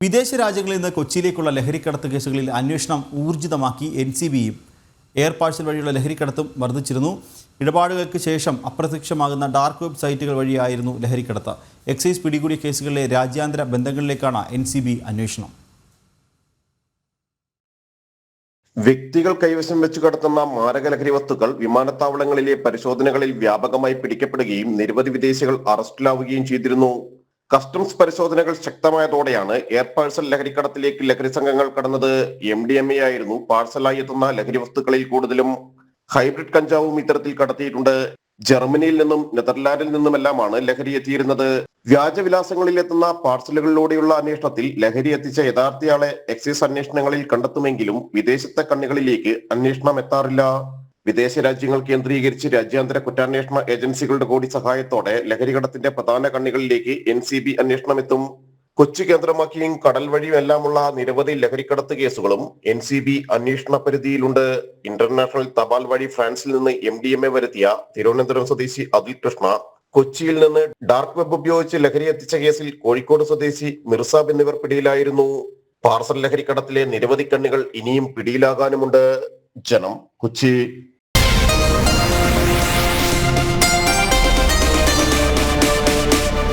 വിദേശ രാജ്യങ്ങളിൽ നിന്ന് കൊച്ചിയിലേക്കുള്ള ലഹരിക്കടത്ത് കേസുകളിൽ അന്വേഷണം ഊർജിതമാക്കി NCBയും എയർ പാഴ്സൽ വഴിയുള്ള ലഹരിക്കടത്തും വർദ്ധിച്ചിരുന്നു. ഇടപാടുകൾക്ക് ശേഷം അപ്രത്യക്ഷമാകുന്ന ഡാർക്ക് വെബ് സൈറ്റുകൾ വഴിയായിരുന്നു ലഹരിക്കടത്ത്. എക്സൈസ് പിടികൂടിയ കേസുകളിലെ രാജ്യാന്തര ബന്ധങ്ങളിലേക്കാണ് NCB അന്വേഷണം. വ്യക്തികൾ കൈവശം വെച്ച് കടത്തുന്ന മാരക ലഹരി വസ്തുക്കൾ വിമാനത്താവളങ്ങളിലെ പരിശോധനകളിൽ വ്യാപകമായി പിടിക്കപ്പെടുകയും നിരവധി വിദേശികൾ അറസ്റ്റിലാവുകയും ചെയ്തിരുന്നു. കസ്റ്റംസ് പരിശോധനകൾ ശക്തമായതോടെയാണ് എയർ പാഴ്സൽ ലഹരിക്കടത്തിലേക്ക് ലഹരി സംഘങ്ങൾ കടന്നത്. MDMA ആയിരുന്നു പാഴ്സലായി എത്തുന്ന ലഹരി വസ്തുക്കളിൽ കൂടുതലും. ഹൈബ്രിഡ് കഞ്ചാവും ഇത്തരത്തിൽ കടത്തിയിട്ടുണ്ട്. ജർമ്മനിയിൽ നിന്നും നെതർലാൻഡിൽ നിന്നുമെല്ലാമാണ് ലഹരി എത്തിയിരുന്നത്. വ്യാജവിലാസങ്ങളിൽ എത്തുന്ന പാർസലുകളിലൂടെയുള്ള അന്വേഷണത്തിൽ ലഹരി എത്തിച്ച യഥാർത്ഥയാളെ എക്സൈസ് അന്വേഷണങ്ങളിൽ കണ്ടെത്തുമെങ്കിലും വിദേശത്തെ കണ്ണികളിലേക്ക് അന്വേഷണം എത്താറില്ല. വിദേശ രാജ്യങ്ങൾ കേന്ദ്രീകരിച്ച് രാജ്യാന്തര കുറ്റാന്വേഷണ ഏജൻസികളുടെ കൂടി സഹായത്തോടെ ലഹരികടത്തിന്റെ പ്രധാന കണ്ണികളിലേക്ക് NCB അന്വേഷണം എത്തും. കൊച്ചി കേന്ദ്രമാക്കിയും കടൽ വഴിയുമെല്ലാമുള്ള നിരവധി ലഹരിക്കടത്ത് കേസുകളും NCB അന്വേഷണ പരിധിയിലുണ്ട്. ഇന്റർനാഷണൽ തപാൽ വഴി ഫ്രാൻസിൽ നിന്ന് MDMA വരുത്തിയ തിരുവനന്തപുരം സ്വദേശി അതുൽ കൃഷ്ണ, കൊച്ചിയിൽ നിന്ന് ഡാർക്ക് വെബ് ഉപയോഗിച്ച് ലഹരി എത്തിച്ച കേസിൽ കോഴിക്കോട് സ്വദേശി മിർസാബ് എന്നിവർ പിടിയിലായിരുന്നു. പാർസൽ ലഹരിക്കടത്തിലെ നിരവധി കണ്ണികൾ ഇനിയും പിടിയിലാകാനുമുണ്ട്. ജനം, കൊച്ചി.